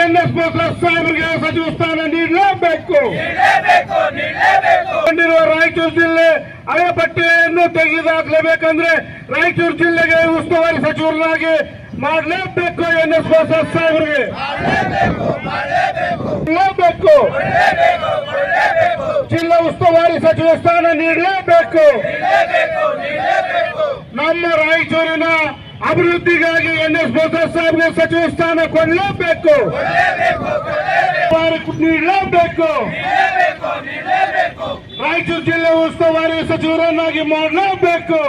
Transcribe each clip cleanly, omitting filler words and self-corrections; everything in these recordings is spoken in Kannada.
NS ಬೋಸರಾಜ್ ಸಾಹೇಬರಿಗೆ ಸಚಿವ ಸ್ಥಾನ ನೀಡಲೇಬೇಕು. ರಾಯಚೂರು ಜಿಲ್ಲೆ ಹಳೆ ಪಟ್ಟಿಯನ್ನು ತೆಗೆದುಹಾಕಲೇಬೇಕಂದ್ರೆ ರಾಯಚೂರು ಜಿಲ್ಲೆಗೆ ಉಸ್ತುವಾರಿ ಸಚಿವರನ್ನಾಗಿ ಮಾಡಲೇಬೇಕು. NS ಬೋಸರಾಜ್ ಸಾಹೇಬರಿಗೆ ಜಿಲ್ಲಾ ಉಸ್ತುವಾರಿ ಸಚಿವ ಸ್ಥಾನ ನೀಡಲೇಬೇಕು. ನಮ್ಮ ರಾಯಚೂರಿನ ಅಭಿವೃದ್ಧಿಗಾಗಿ NS ಬೋಸರಾಜ್ ಸಾಹೇಬ್ಗೆ ಸಚಿವ ಸ್ಥಾನ ಕೊಡಲೇಬೇಕು, ನೀಡಲೇಬೇಕು. ರಾಯಚೂರು ಜಿಲ್ಲೆ ಉಸ್ತುವಾರಿ ಸಚಿವರನ್ನಾಗಿ ಮಾಡಲೇಬೇಕು.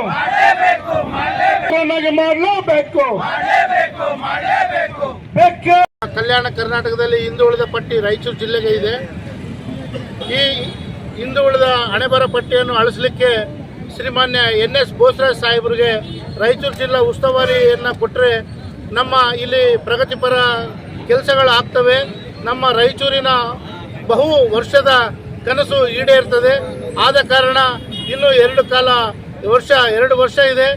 ಕಲ್ಯಾಣ ಕರ್ನಾಟಕದಲ್ಲಿ ಹಿಂದುಳಿದ ಪಟ್ಟಿ ರಾಯಚೂರು ಜಿಲ್ಲೆಗೆ ಇದೆ. ಈ ಹಿಂದುಳಿದ ಹಣೆಬರ ಪಟ್ಟಿಯನ್ನು ಅಳಿಸಲಿಕ್ಕೆ ಶ್ರೀಮಾನ್ಯ NS ಬೋಸರಾಜ್ ಸಾಹೇಬರಿಗೆ ರಾಯಚೂರು ಜಿಲ್ಲಾ ಉಸ್ತುವಾರಿಯನ್ನು ಕೊಟ್ಟರೆ ನಮ್ಮ ಇಲ್ಲಿ ಪ್ರಗತಿಪರ ಕೆಲಸಗಳು ಆಗ್ತವೆ. ನಮ್ಮ ರಾಯಚೂರಿನ ಬಹು ವರ್ಷದ ಕನಸು ಈಡೇರ್ತದೆ. ಆದ ಕಾರಣ ಇನ್ನು 2 ವರ್ಷ ಇದೆ.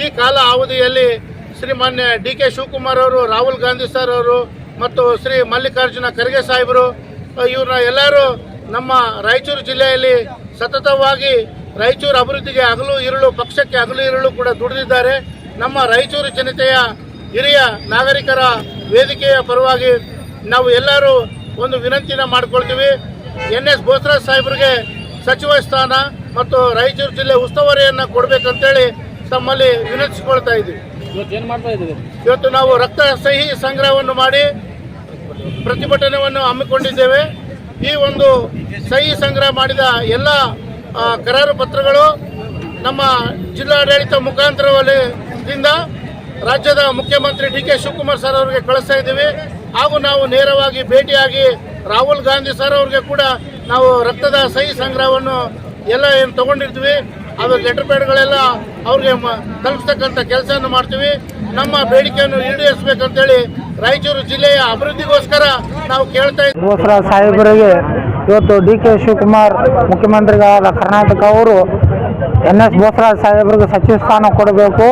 ಈ ಕಾಲ ಅವಧಿಯಲ್ಲಿ ಶ್ರೀಮಾನ್ಯ DK ಶಿವಕುಮಾರ್ ಅವರು, ರಾಹುಲ್ ಗಾಂಧಿ ಸರ್ ಅವರು ಮತ್ತು ಶ್ರೀ ಮಲ್ಲಿಕಾರ್ಜುನ ಖರ್ಗೆ ಸಾಹೇಬರು ಇವ್ರನ್ನ ಎಲ್ಲರೂ ನಮ್ಮ ರಾಯಚೂರು ಜಿಲ್ಲೆಯಲ್ಲಿ ಸತತವಾಗಿ ರಾಯಚೂರು ಅಭಿವೃದ್ಧಿಗೆ ಹಗಲು ಇರುಳು, ಪಕ್ಷಕ್ಕೆ ಹಗಲು ಇರುಳು ಕೂಡ ದುಡಿದಿದ್ದಾರೆ. ನಮ್ಮ ರಾಯಚೂರು ಜನತೆಯ ಹಿರಿಯ ನಾಗರಿಕರ ವೇದಿಕೆಯ ಪರವಾಗಿ ನಾವು ಎಲ್ಲರೂ ಒಂದು ವಿನಂತಿನ ಮಾಡಿಕೊಳ್ತೀವಿ. NS ಬೋಸರಾಜ್ ಸಾಹೇಬರಿಗೆ ಸಚಿವ ಸ್ಥಾನ ಮತ್ತು ರಾಯಚೂರು ಜಿಲ್ಲೆ ಉಸ್ತುವಾರಿಯನ್ನು ಕೊಡಬೇಕಂತೇಳಿ ತಮ್ಮಲ್ಲಿ ವಿನಂತಿಸಿಕೊಳ್ತಾ ಇದ್ದೀವಿ. ಇವತ್ತು ನಾವು ರಕ್ತ ಸಹಿ ಸಂಗ್ರಹವನ್ನು ಮಾಡಿ ಪ್ರತಿಭಟನೆಯನ್ನು ಹಮ್ಮಿಕೊಂಡಿದ್ದೇವೆ. ಈ ಒಂದು ಸಹಿ ಸಂಗ್ರಹ ಮಾಡಿದ ಎಲ್ಲ ಕರಾರು ಪತ್ರಗಳು ನಮ್ಮ ಜಿಲ್ಲಾಡಳಿತ ಮುಖಾಂತರದಿಂದ ರಾಜ್ಯದ ಮುಖ್ಯಮಂತ್ರಿ DK ಶಿವಕುಮಾರ್ ಸರ್ ಅವರಿಗೆ ಕಳಿಸ್ತಾ ಇದ್ದೀವಿ. ಹಾಗೂ ನಾವು ನೇರವಾಗಿ ಭೇಟಿಯಾಗಿ ರಾಹುಲ್ ಗಾಂಧಿ ಸರ್ ಅವರಿಗೆ ಕೂಡ ನಾವು ರಕ್ತದ ಸಹಿ ಸಂಗ್ರಹವನ್ನು ಎಲ್ಲ ಏನು ತಗೊಂಡಿರ್ತೀವಿ ಅದು ಲೆಟರ್ ಪ್ಯಾಡ್ಗಳೆಲ್ಲ ಅವ್ರಿಗೆ ತಲುಪಿಸ್ತಕ್ಕಂಥ ಕೆಲಸವನ್ನು ಮಾಡ್ತೀವಿ. ನಮ್ಮ ಬೇಡಿಕೆಯನ್ನು ಈಡೇರಿಸಬೇಕಂತೇಳಿ ರಾಯಚೂರು ಜಿಲ್ಲೆಯ ಅಭಿವೃದ್ಧಿಗೋಸ್ಕರ ನಾವು ಕೇಳ್ತಾ ಇದ್ದೀವಿ. ಬೋಸರಾಜ್ ಸಾಹೇಬರಿಗೆ ಇವತ್ತು DK ಶಿವಕುಮಾರ್ ಮುಖ್ಯಮಂತ್ರಿಗಳಾದ ಕರ್ನಾಟಕ ಅವರು NS ಬೋಸರಾಜ್ ಸಾಹೇಬರಿಗೆ ಸಚಿವ ಸ್ಥಾನ ಕೊಡಬೇಕು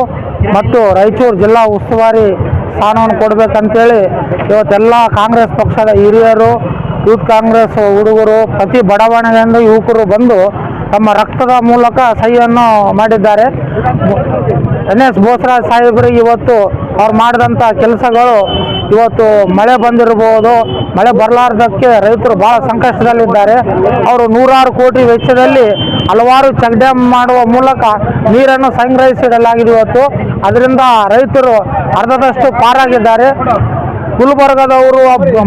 ಮತ್ತು ರಾಯಚೂರು ಜಿಲ್ಲಾ ಉಸ್ತುವಾರಿ ಸ್ಥಾನವನ್ನು ಕೊಡಬೇಕಂತೇಳಿ ಇವತ್ತೆಲ್ಲ ಕಾಂಗ್ರೆಸ್ ಪಕ್ಷದ ಹಿರಿಯರು, ಯೂತ್ ಕಾಂಗ್ರೆಸ್ ಹುಡುಗರು, ಪ್ರತಿ ಬಡಾವಣೆಯಿಂದ ಯುವಕರು ಬಂದು ತಮ್ಮ ರಕ್ತದ ಮೂಲಕ ಸಹಿಯನ್ನು ಮಾಡಿದ್ದಾರೆ. NS ಬೋಸರಾಜ್ ಸಾಹೇಬರಿಗೆ ಇವತ್ತು ಅವ್ರು ಮಾಡಿದಂಥ ಕೆಲಸಗಳು, ಇವತ್ತು ಮಳೆ ಬಂದಿರಬಹುದು, ಮಳೆ ಬರಲಾರ್ದಕ್ಕೆ ರೈತರು ಭಾಳ ಸಂಕಷ್ಟದಲ್ಲಿದ್ದಾರೆ. ಅವರು 100 ಕೋಟಿ ವೆಚ್ಚದಲ್ಲಿ ಹಲವಾರು ಚೆಕ್ ಡ್ಯಾಮ್ ಮಾಡುವ ಮೂಲಕ ನೀರನ್ನು ಸಂಗ್ರಹಿಸಿಡಲಾಗಿದೆ. ಇವತ್ತು ಅದರಿಂದ ರೈತರು ಅರ್ಧದಷ್ಟು ಪಾರಾಗಿದ್ದಾರೆ. ಗುಲ್ಬರ್ಗದವರು,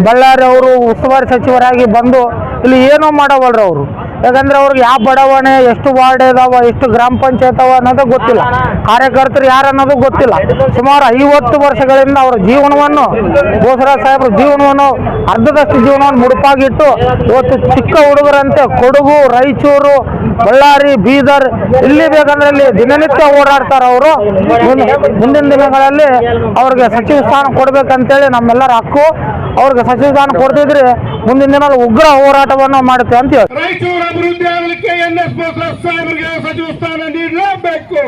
ಬಳ್ಳಾರಿ ಅವರು ಉಸ್ತುವಾರಿ ಸಚಿವರಾಗಿ ಬಂದು ಇಲ್ಲಿ ಏನೂ ಮಾಡವಲ್ರು ಅವರು. ಯಾಕಂದರೆ ಅವ್ರಿಗೆ ಯಾವ ಬಡಾವಣೆ, ಎಷ್ಟು ವಾರ್ಡ್ ಇದಾವ, ಎಷ್ಟು ಗ್ರಾಮ ಪಂಚಾಯತ್ ಅವ ಅನ್ನೋದು ಗೊತ್ತಿಲ್ಲ, ಕಾರ್ಯಕರ್ತರು ಯಾರು ಅನ್ನೋದು ಗೊತ್ತಿಲ್ಲ. ಸುಮಾರು 50 ವರ್ಷಗಳಿಂದ ಅವರ ಜೀವನವನ್ನು, ಬೋಸರಾಜ್ ಸಾಹೇಬ್ರ ಜೀವನವನ್ನು, ಅರ್ಧದಷ್ಟು ಜೀವನವನ್ನು ಮುಡುಪಾಗಿಟ್ಟು ಇವತ್ತು ಚಿಕ್ಕ ಹುಡುಗರಂತೆ ಕೊಡಗು, ರಾಯಚೂರು, ಬಳ್ಳಾರಿ, ಬೀದರ್ ಇಲ್ಲಿ ಬೇಕಂದ್ರೆ ಇಲ್ಲಿ ದಿನನಿತ್ಯ ಓಡಾಡ್ತಾರೆ ಅವರು. ಮುಂದಿನ ದಿನಗಳಲ್ಲಿ ಅವ್ರಿಗೆ ಸಚಿವ ಸ್ಥಾನ ಕೊಡ್ಬೇಕಂತೇಳಿ ನಮ್ಮೆಲ್ಲರ ಹಕ್ಕು. ಅವ್ರಿಗೆ ಸಚಿವ ಸ್ಥಾನ ಕೊಡ್ತಿದ್ರೆ ಮುಂದಿನ ದಿನ ಉಗ್ರ ಹೋರಾಟವನ್ನು ಮಾಡುತ್ತೆ ಅಂತ ರಾಯಚೂರು ಅಭಿವೃದ್ಧಿ ಆಗಲಿಕ್ಕೆ NS ಬೋಸರಾಜ್ ಸಾಹೇಬರಿಗೆ ಸಚಿವ ಸ್ಥಾನ ನೀಡಲೇಬೇಕು.